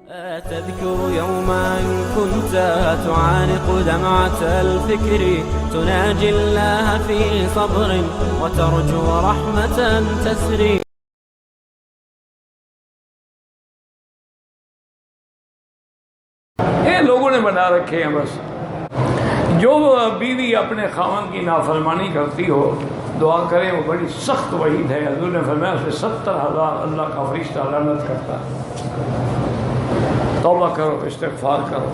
تذكر يوما كنت تعانق دمعة الفكر تناجي الله في صبر وترجو رحمة تسري. یہ لوگوں نے بنا رکھے ہیں بس. جو بیوی اپنے خاوند کی نافرمانی کرتی ہو دعا کرے وہ بڑی سخت وعید ہے. حضور نے فرمایا اسے 70,000 اللہ کا فرشتہ لعنت کرتا ہے. توبہ کرو، استغفار کرو،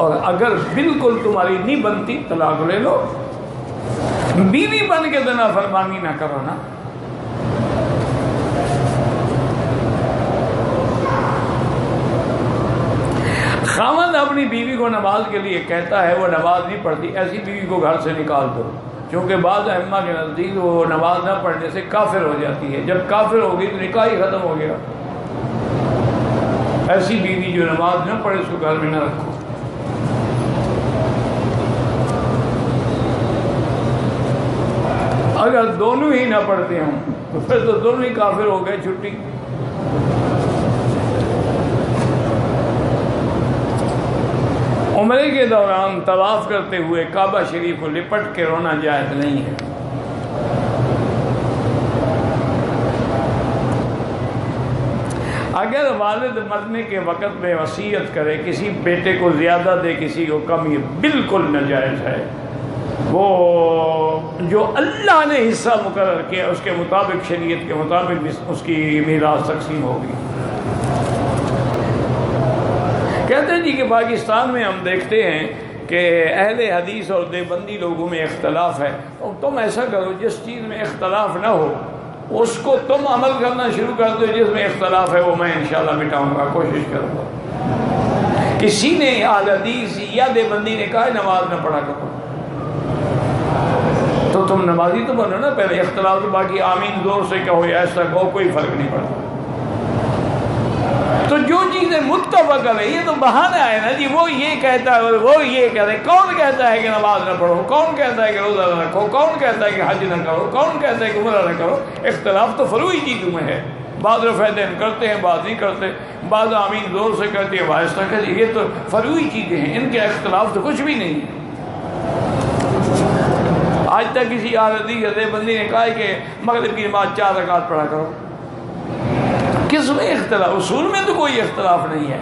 اور اگر بالکل تمہاری نہیں بنتی طلاق لے لو. بیوی بن کے تو نافرمانی نہ کرو نا. خاوند اپنی بیوی کو نماز کے لیے کہتا ہے، وہ نماز نہیں پڑھتی، ایسی بیوی کو گھر سے نکال دو. کیونکہ بعض ائمہ کے نزدیک وہ نماز نہ پڑھنے سے کافر ہو جاتی ہے. جب کافر ہوگی تو نکاح ہی ختم ہو گیا. ایسی بیوی جو نماز نہ پڑھے اس کو گھر میں نہ رکھو. اگر دونوں ہی نہ پڑھتے ہوں تو پھر تو دونوں ہی کافر ہو گئے. چھٹی. عمرے کے دوران طواف کرتے ہوئے کعبہ شریف کو لپٹ کے رونا جائز نہیں ہے. اگر والد مرنے کے وقت میں وصیت کرے کسی بیٹے کو زیادہ دے کسی کو کم، یہ بالکل ناجائز ہے. وہ جو اللہ نے حصہ مقرر کیا اس کے مطابق، شریعت کے مطابق اس کی میراث تقسیم ہوگی. کہتے ہیں جی کہ پاکستان میں ہم دیکھتے ہیں کہ اہل حدیث اور دیوبندی لوگوں میں اختلاف ہے. تو تم ایسا کرو جس چیز میں اختلاف نہ ہو اس کو تم عمل کرنا شروع کر دو. جس میں اختلاف ہے وہ میں انشاءاللہ مٹاؤں گا، کوشش کروں گا. کسی نے اہل حدیث یا دیوبندی نے کہا نماز نہ پڑھا کرو تو تم نمازی تو بنو نا. پہلے اختلاف تو باقی آمین زور سے کہو یا ایسا کہو، کوئی فرق نہیں پڑتا. تو جو چیزیں متفق ہے یہ تو بہانہ ہے نا جی. وہ یہ کہتا ہے اور وہ یہ کہتا ہے. کون کہتا ہے کہ نماز نہ پڑھو؟ کون کہتا ہے کہ روزہ نہ رکھو؟ کون کہتا ہے کہ حج نہ کرو؟ کون کہتا ہے کہ عمرہ نہ کرو؟ اختلاف تو فروعی چیزوں میں ہے. بعض رفع دین کرتے ہیں، بعض نہیں کرتے. بعض آمین زور سے کہتے ہیں، آہستہ کہتے ہیں. یہ تو فروعی چیزیں ہیں، ان کے اختلاف تو کچھ بھی نہیں ہے. آج تک کسی حدیث یا دیوبندی نے کہا ہے کہ مغرب کی نماز 4 رکعت پڑھا کرو. کس میں اختلاف؟ اصول میں تو کوئی اختلاف نہیں ہے.